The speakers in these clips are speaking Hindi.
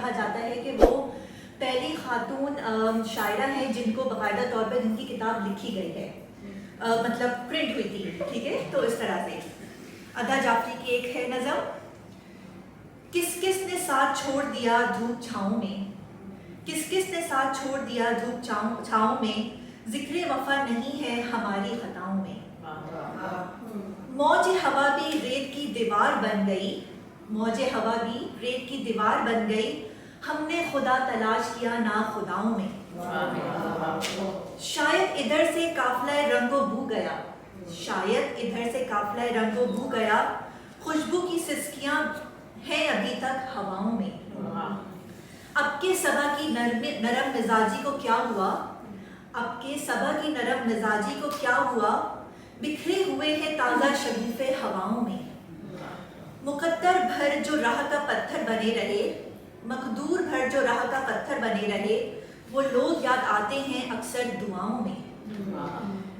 कहा जाता है कि वो पहली खातून शायरा है जिनको बाकायदा तौर पर जिनकी किताब लिखी गई है, मतलब प्रिंट हुई थी, ठीक है। तो इस तरह से अदा जाफरी की एक है नज़म, किस किस ने साथ छोड़ दिया धूप छाँव में, किस किस ने साथ छोड़ दिया धूप छाँव में, जिक्र वफा नहीं है हमारी खताओं में। मौज हवा भी रेत की दीवार बन गई, मौज हवा भी रेत की दीवार बन गई, हमने खुदा तलाश किया ना खुदाओं में। शायद इधर से काफिला रंगो बू गया, शायद इधर से काफिला रंगो बू गया, खुशबू की सिसकियां हैं अभी तक हवाओं में। अब के सबा की नरम मिजाजी को क्या हुआ, अब के सबा की नरम मिजाजी को क्या हुआ, बिखरे हुए हैं ताज़ा शगुफ़े हवाओं में। मुकद्दर भर जो राह का पत्थर बने रहे, मकदूर भर जो राह का पत्थर बने रहे, वो लोग याद आते हैं अक्सर दुआओं में।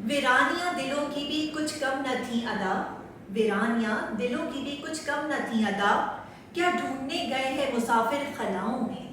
वीरानियां दिलों की भी कुछ कम न थी अदा, वीरानियां दिलों की भी कुछ कम न थी अदा, क्या ढूंढने गए हैं मुसाफिर खलाओं में।